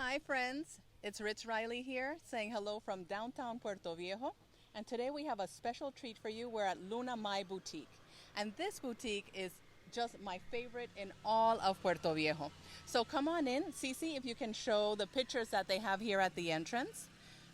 Hi, friends. It's Ritz Riley here saying hello from downtown Puerto Viejo. And today we have a special treat for you. We're at Luna Mai Boutique. And this boutique is just my favorite in all of Puerto Viejo. So come on in, Cece, if you can show the pictures that they have here at the entrance.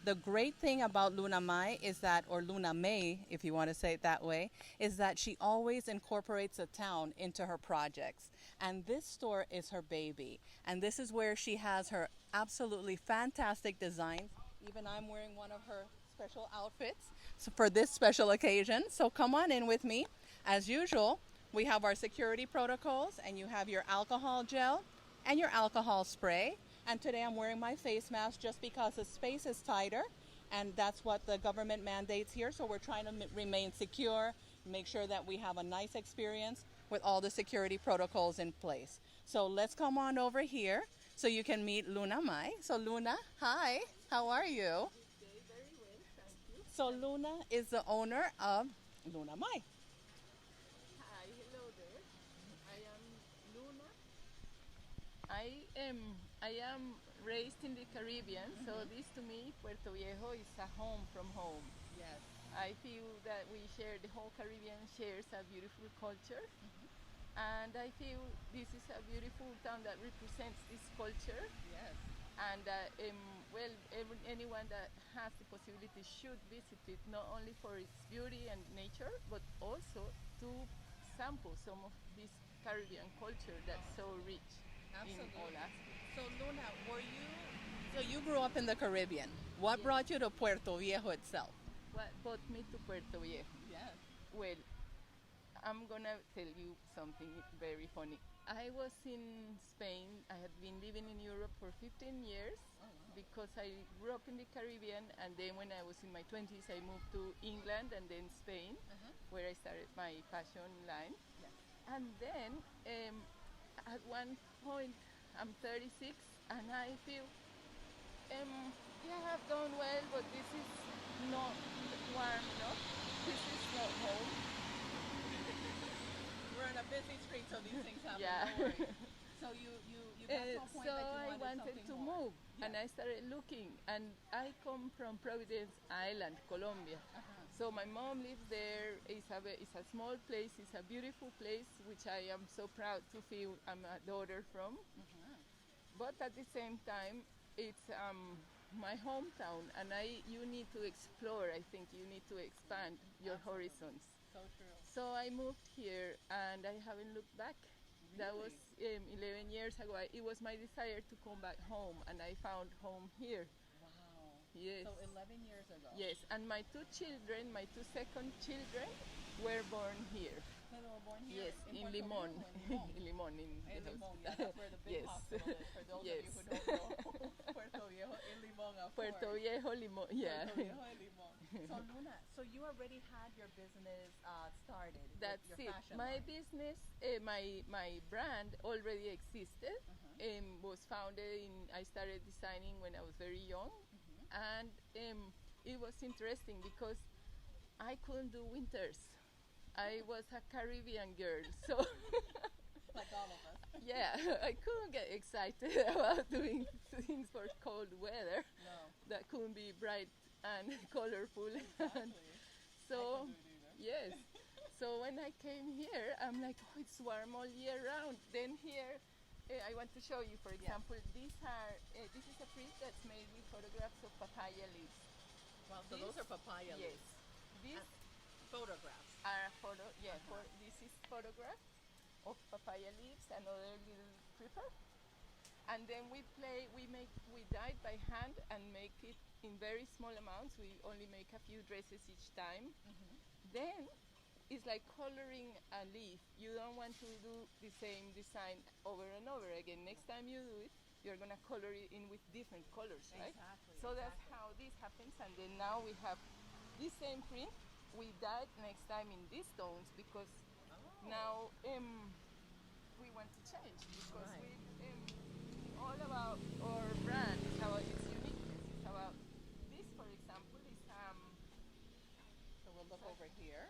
The great thing about Luna Mai is that, or Luna May, if you want to say it that way, is that she always incorporates a town into her projects. And this store is her baby. And this is where she has her absolutely fantastic designs. Even I'm wearing one of her special outfits for this special occasion. So come on in with me. As usual, we have our security protocols, and you have your alcohol gel and your alcohol spray. And today I'm wearing my face mask just because the space is tighter, and that's what the government mandates here. So we're trying to remain secure, make sure that we have a nice experience with all the security protocols in place. So let's come on over here so you can meet Luna Mai. So Luna, hi, how are you? Okay, very well, thank you. So Luna is the owner of Luna Mai. Hi, hello there. I am Luna. I am raised in the Caribbean, so this to me, Puerto Viejo is a home from home. Yes. I feel that we share the whole Caribbean shares a beautiful culture, and I feel this is a beautiful town that represents this culture. Yes. And anyone that has the possibility should visit it, not only for its beauty and nature, but also to sample some of this Caribbean culture that's so rich in all Absolutely. aspects. So Luna, so you grew up in the Caribbean. What Yes. brought you to Puerto Viejo itself? What brought me to Puerto Viejo? Yes. Well, I'm gonna tell you something very funny. I was in Spain. I had been living in Europe for 15 years because I grew up in the Caribbean, and then when I was in my 20s, I moved to England and then Spain, where I started my fashion line. Yes. And then at one point, I'm 36, and I feel, yeah, I have done well, but this is not warm enough. This is not home. We're on a busy street, so these things happen. Yeah. Don't worry. So you got to a point So that you I wanted wanted something to more. move, and I started looking. And I come from Providence Island, Colombia. So my mom lives there. It's a small place. It's a beautiful place, which I am so proud to feel I'm a daughter from. But at the same time, it's my hometown, and you need to explore. I think you need to expand your horizons. So true. So I moved here, and I haven't looked back. That was 11 years ago. It was my desire to come back home, and I found home here. Wow. Yes. So 11 years ago. Yes, and my two children, my two second children, were born here. They were born here Yes, in Puerto Limon. Viejo, in Limon. In Limon, In the Limon, hospital. yeah, that's where the big Yes. hospital is. For those Yes. of you who don't know, Puerto Viejo in Limon, of Puerto course. Viejo, Limon. Yeah. Puerto Viejo in Limon. So Luna, so you already had your business started. That's your it. fashion My line. business, my brand already existed. Was founded in. I started designing when I was very young, and it was interesting because I couldn't do winters. I was a Caribbean girl, so Like all of us. yeah, I couldn't get excited about doing things for cold weather No. that couldn't be bright and colorful. Exactly. So, I couldn't do it either. yes. So when I came here, I'm like, oh, it's warm all year round. Then here, I want to show you, for example, this is a print that's made with photographs of papaya leaves. Wow, so those are papaya Yes. leaves. These Photographs. are this is photograph of papaya leaves and other little creeper. And then we dye it by hand and make it in very small amounts. We only make a few dresses each time. Then it's like coloring a leaf. You don't want to do the same design over and over again. Next time you do it, you're gonna color it in with different colors, right? Exactly, So that's how this happens. And then now we have this same print. We dyed next time in these tones because now we want to change because Right. we all about our brand. It's about its uniqueness. It's about this, for example, is So we'll look over here.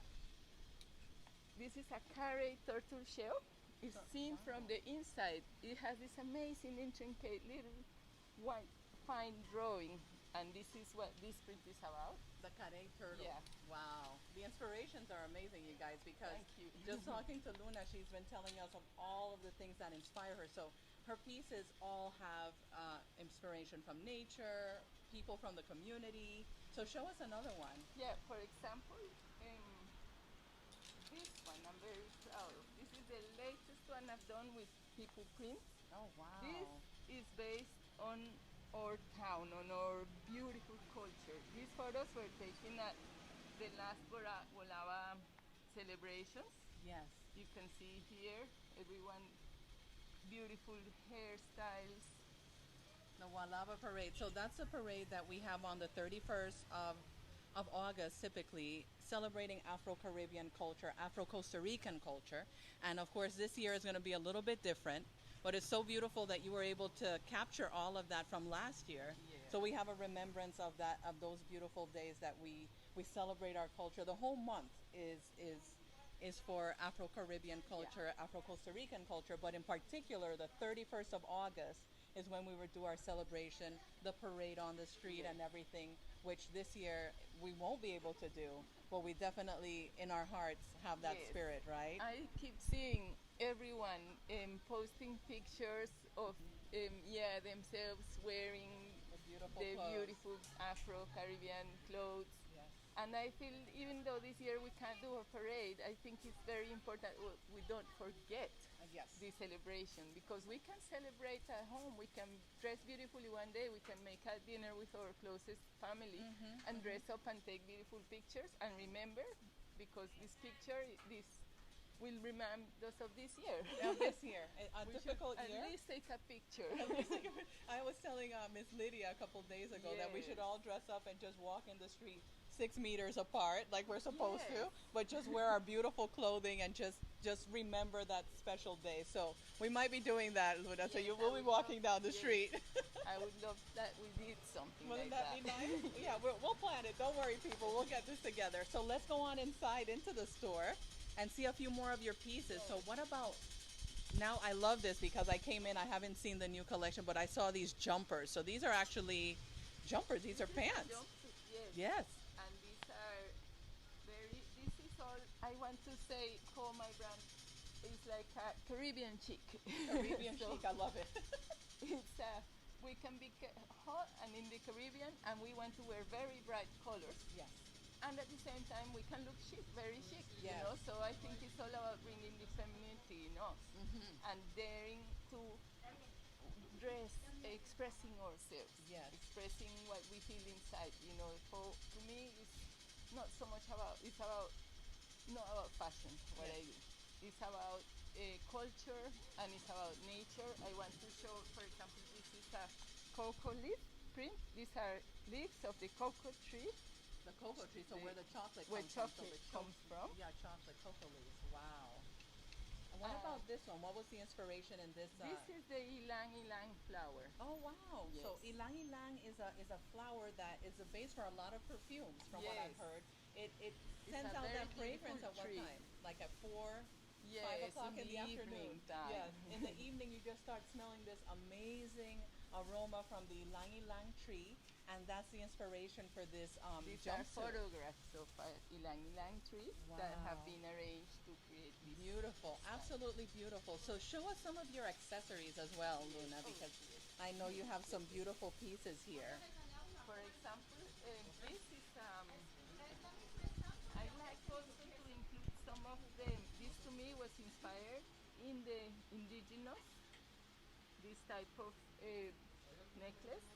this is a carré turtle shell. It's seen from the inside. It has this amazing intricate little white fine drawing, and this is what this print is about. The carey turtle. Yeah. Wow. The inspirations are amazing, you guys, because Thank you. just talking to Luna, she's been telling us of all of the things that inspire her. So her pieces all have inspiration from nature, people from the community. So show us another one. Yeah, for example, this one I'm very proud of. This is the latest one I've done with people prints. Oh, wow. This is based on our town, on our beautiful culture. These photos were taken at the last Bolava celebrations. Yes. You can see here, everyone, beautiful hairstyles. The Walava Parade. So that's the parade that we have on the 31st of August, typically celebrating Afro-Caribbean culture, Afro-Costa Rican culture. And of course, this year is going to be a little bit different. But it's so beautiful that you were able to capture all of that from last year. Yeah. So we have a remembrance of that, of those beautiful days that we celebrate our culture. The whole month is for Afro-Caribbean culture, Afro-Costa Rican culture, but in particular, the 31st of August is when we would do our celebration, the parade on the street and everything, which this year we won't be able to do, but we definitely, in our hearts, have that spirit, right? I keep seeing everyone posting pictures of themselves wearing the clothes. beautiful Afro-Caribbean clothes. Yes. And I feel even though this year we can't do a parade, I think it's very important we don't forget Yes. this celebration, because we can celebrate at home. We can dress beautifully one day. We can make a dinner with our closest family and dress up and take beautiful pictures and remember, because this picture, this will remind us of this year. This year, a We difficult should year. at least take a picture. I was telling Miss Lydia a couple days ago that we should all dress up and just walk in the street 6 meters apart, like we're supposed to, but just wear our beautiful clothing and just remember that special day. So we might be doing that, Luna. So you will be walking down the street. I would love that we did something Wouldn't like that be nice? Yeah, we'll plan it. Don't worry, people. We'll get this together. So let's go on inside into the store and see a few more of your pieces. So what about now? I love this because I came in. I haven't seen the new collection, but I saw these jumpers. So these are actually jumpers. These are pants. Jumpsuit, Yes. And these are this is all I want to say, call my brand, is like a Caribbean chic. Caribbean So chic. I love it. It's we can be hot and in the Caribbean, and we want to wear very bright colors. Yes. And at the same time, we can look chic, very chic, you Yes. know. So I think it's all about bringing the femininity in us and daring to dress, expressing ourselves, Yes. expressing what we feel inside. You know, to me, it's not so much about. It's about not about fashion. What I do, it's about culture and it's about nature. I want to show, for example, this is a cocoa leaf print. These are leaves of the cocoa tree. The cocoa tree. So where the chocolate Where comes from. So chocolate the comes from. Yeah, chocolate cocoa leaves. Wow. And what about this one? What was the inspiration in this? This is the ylang ylang flower. Oh wow! So Yes. ylang ylang is a flower that is the base for a lot of perfumes, from what I've Yes. heard. It sends a out very that fragrance beautiful at what tree. time? Like at 4, 5 Yes, o'clock in the evening afternoon. time. Yes, in the evening you just start smelling this amazing aroma from the ylang ylang tree, and that's the inspiration for this These are jumpsuit. photographs of ylang ylang trees that have Wow. been arranged to create this. Beautiful, absolutely beautiful. So show us some of your accessories as well, Luna, because I know you have some beautiful pieces here. For example, this is I like also to include some of them. This to me was inspired in the indigenous, this type of necklace.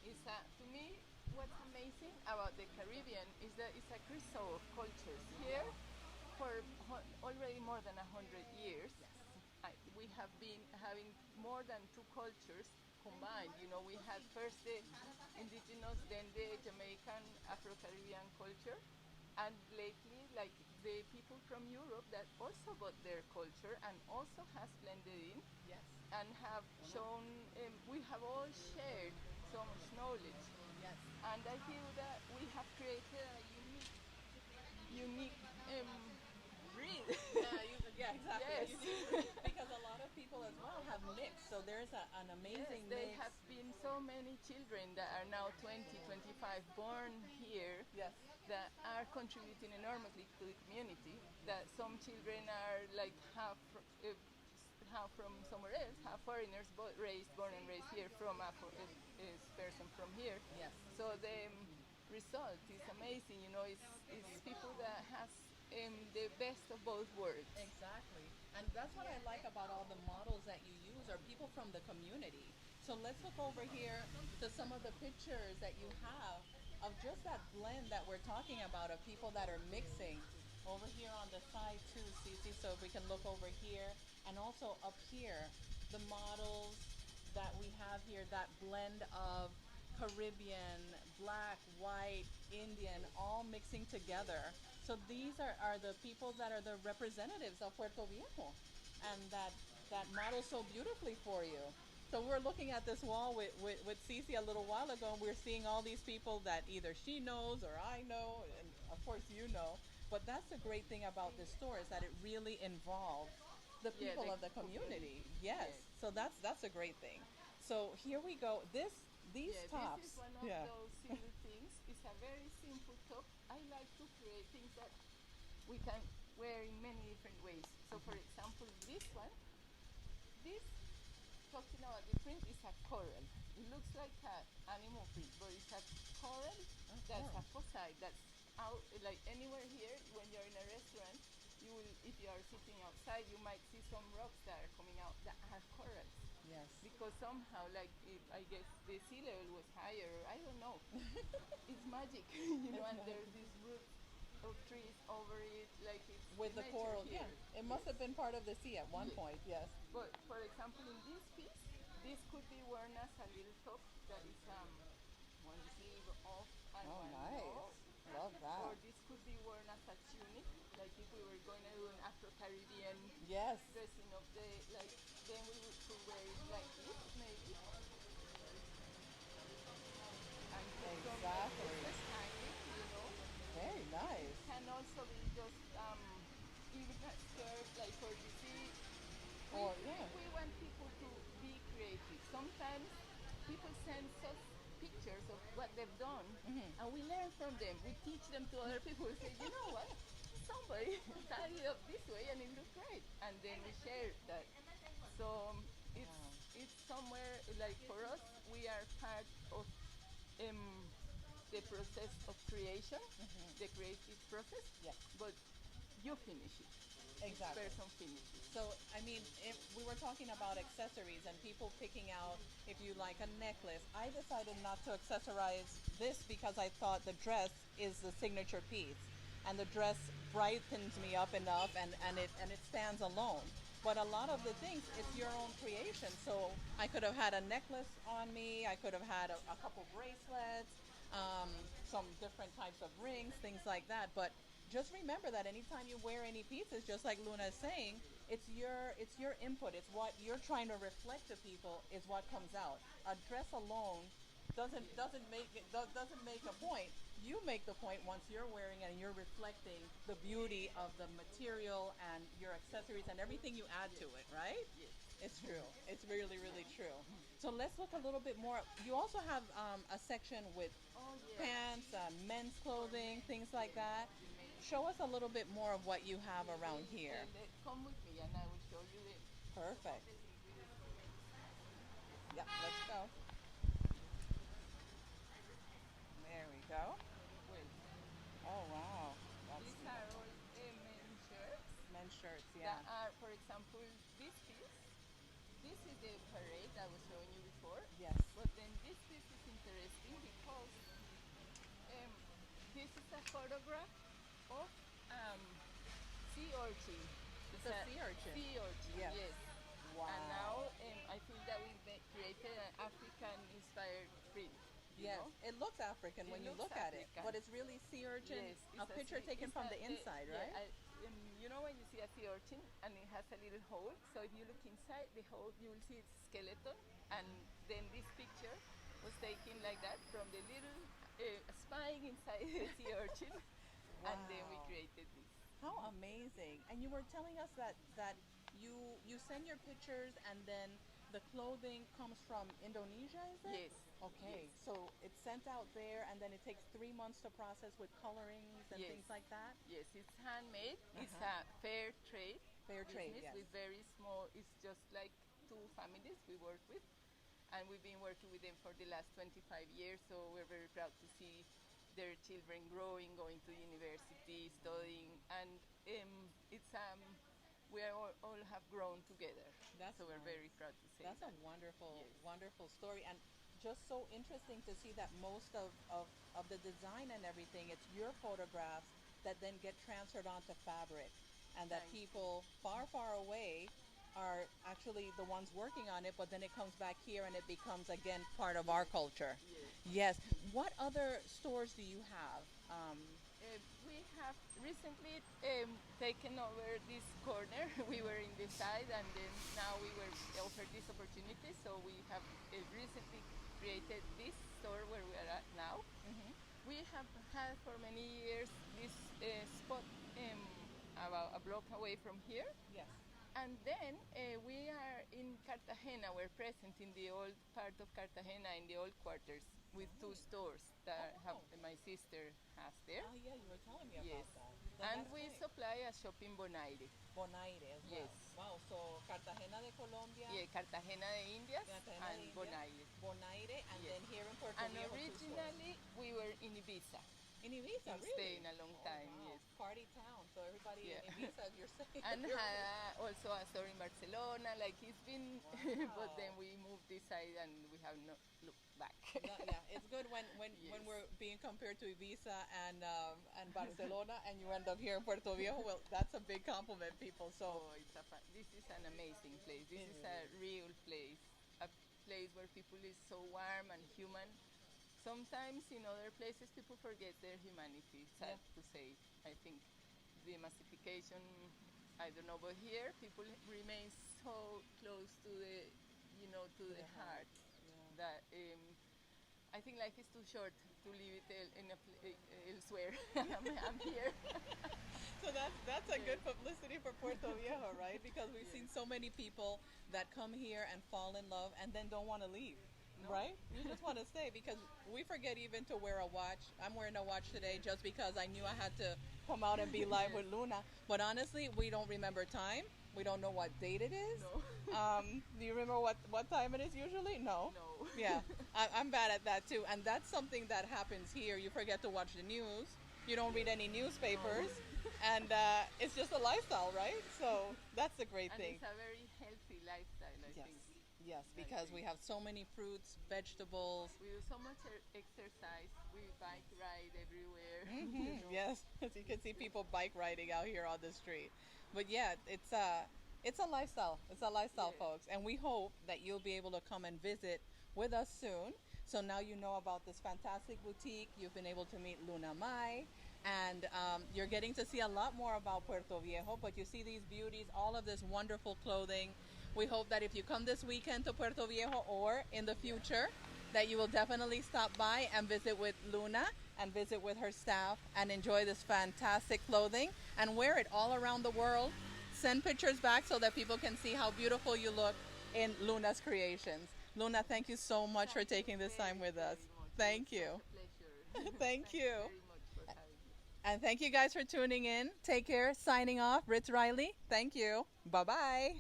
To me, what's amazing about the Caribbean is that it's a crystal of cultures. Here, for already more than 100 years, we have been having more than two cultures combined. You know, we had first the indigenous, then the Jamaican Afro-Caribbean culture, and lately, like the people from Europe that also got their culture and also has blended in Yes. and have shown, we have all shared so much knowledge. Yes. And I feel that we have created a unique breed. Yeah, exactly. Yes. Because a lot of people as well have mix. So there's an Yes, amazing there mix. have been so many children that are now 20, 25 born here Yes. that are contributing enormously to the community. That some children are like half from somewhere else, half foreigners, but born and raised here from a person from here. Yes. So the result is amazing. You know, it's people that has the best of both worlds. Exactly. And that's what I like about all the models that you use are people from the community. So let's look over here to some of the pictures that you have of just that blend that we're talking about of people that are mixing. Over here on the side too, Cece, so if we can look over here and also up here, the models that we have here, that blend of Caribbean, black, white, Indian, all mixing together. So these are the people that are the representatives of Puerto Viejo, and that models so beautifully for you. So we're looking at this wall with Cece a little while ago, and we're seeing all these people that either she knows or I know, and of course you know. But that's the great thing about this store is that it really involves the Yeah, people the of the community. community. Yes. Yes. So that's a great thing. So here we go. These Yeah, tops. this is one of Yeah. those silly things. It's a very simple top. I like to create things that we can wear in many different ways. So, for example, this one, this talking about the print is a coral. It looks like an animal print, but it's a coral that's a coral. fossile that's out like anywhere here. When you're in a restaurant, you will, if you are sitting outside, you might see some rocks that are coming out that are corals. Yes. Because somehow, like, I guess the sea level was higher, or I don't know. It's magic, you know, and there's these roots of trees over it, like it's With the nature coral, here. yeah. It must have been part of the sea at one Yes. point, yes. But for example, in this piece, this could be worn as a little top that is one sleeve off and Oh, one nice. off. Love Or that. this could be worn as a tunic, like if we were going to do an Afro-Caribbean Yes. dressing of the, like, then we could wear it like this, maybe. And put some like Exactly. this hanging, you know. Very nice. Can also be just even a skirt, like for you see. Or, yeah. We want people to be creative. Sometimes people send us pictures of what they've done, and we learn from them. We teach them to other people. We say, you know what? Somebody tied it up this way, and it looked great. And then we share that. So it's somewhere like for us, we are part of the process of creation, the creative process. Yeah. But you finish it. Exactly. Each person finishes. So, I mean, if we were talking about accessories and people picking out if you like a necklace, I decided not to accessorize this because I thought the dress is the signature piece. And the dress brightens me up enough and it stands alone. But a lot of the things, it's your own creation. So I could have had a necklace on me, I could have had a couple bracelets, some different types of rings, things like that. But just remember that anytime you wear any pieces, just like Luna is saying, it's your input. It's what you're trying to reflect to people is what comes out. A dress alone doesn't make a point. You make the point once you're wearing it and you're reflecting the beauty of the material and your accessories and everything you add to it, right? Yes. It's true. It's really, really true. So let's look a little bit more. You also have a section with Oh, yeah. pants, men's clothing, things like that. Show us a little bit more of what you have around here. Come with me and I will show you the. Perfect. Yep, let's go. There we go. Well, Oh, wow. That's these are all men's shirts men's shirts, yeah. that are, for example, this piece. This is the parade I was showing you before. Yes. But then this piece is interesting because this is a photograph of sea urchin. It's a sea urchin. Sea urchin, Yes. yes. Wow. And now I feel that we've created an African-inspired print. Yes, know? it looks African It when you looks look at it, African. but it's really sea urchin. Yes, A it's picture taken it's from a- the inside, yeah, right? you know when you see a sea urchin and it has a little hole, so if you look inside the hole, you will see its skeleton, and then this picture was taken like that from the little spine inside the sea urchin, and then we Wow. created this. How amazing! And you were telling us that you send your pictures and then the clothing comes from Indonesia, is it? Yes. Okay, Yes. so it's sent out there and then it takes 3 months to process with colorings and Yes. things like that? Yes, it's handmade. It's Uh-huh. a fair trade Fair trade, business yes. with very small. It's just like two families we work with, and we've been working with them for the last 25 years. So we're very proud to see their children growing, going to university, studying, and it's we are all have grown together. That's So we're nice. very proud to say That's a that. wonderful, Yes. wonderful story, and just so interesting to see that most of the design and everything, it's your photographs that then get transferred onto fabric, and that Thank you. people far, far away are actually the ones working on it, but then it comes back here and it becomes again part of our culture. Yes. Yes. What other stores do you have? We have recently taken over this corner. We were in this side, and then now we were offered this opportunity. So we have recently created this store where we are at now. Mhm. We have had for many years this spot about a block away from here. Yes. And then we are in Cartagena. We're present in the old part of Cartagena, in the old quarters, with two stores that Oh. my sister has there. Oh yeah, you were telling me Yes. about that. And That's we great. supply a shop in Bonaire. Bonaire as well. Yes. Wow. So Cartagena de Colombia, Yeah, Cartagena de Indias Cartagena and de India, Bonaire. Bonaire, and Yes. then here in Puerto And Viejo, two stores. originally we were in Ibiza. In Ibiza, in really? Spain a long Oh, time, wow. yes. Party town. So everybody Yeah. in Ibiza, as you're saying. And had also a store in Barcelona. Like it's been, but Wow. then we moved this side and we have not looked back. No, yeah, it's good when Yes. we're being compared to Ibiza and Barcelona, and you end up here in Puerto Viejo. Well, that's a big compliment, people. So Oh, this is an amazing place. This It is really a real place, a place where people is so warm and human. Sometimes in other places people forget their humanity. Sad Yeah. to say. I think the massification, I don't know, but here people remain so close to the, to the heart yeah. that I think life is too short to leave it elsewhere. I'm here. So that's a good publicity for Puerto Viejo, right? Because we've Yes. seen so many people that come here and fall in love and then don't want to leave, No. right? You just want to stay because we forget even to wear a watch. I'm wearing a watch today just because I knew I had to come out and be live Yes. with Luna. But honestly, we don't remember time. We don't know what date it is. No. Do you remember what time it is usually? No. No. Yeah, I'm bad at that too, and that's something that happens here. You forget to watch the news. You don't read any newspapers, and it's just a lifestyle, right? So that's the great And thing. it's a very healthy lifestyle, I Yes, think. yes, because we have so many fruits, vegetables. We do so much exercise. We bike ride everywhere. Mhm, yes, as you can see people bike riding out here on the street. But yeah, it's a lifestyle. It's a lifestyle, Yes. folks, and we hope that you'll be able to come and visit with us soon. So now you know about this fantastic boutique. You've been able to meet Luna Mai, and you're getting to see a lot more about Puerto Viejo. But you see these beauties, all of this wonderful clothing. We hope that if you come this weekend to Puerto Viejo or in the future, that you will definitely stop by and visit with Luna and visit with her staff and enjoy this fantastic clothing and wear it all around the world. Send pictures back so that people can see how beautiful you look in Luna's creations. Luna, thank you so much for taking this time with us. Thank you. It's a pleasure. Thank you. Very much for having me. And thank you guys for tuning in. Take care. Signing off, Ritz Riley. Thank you. Bye bye.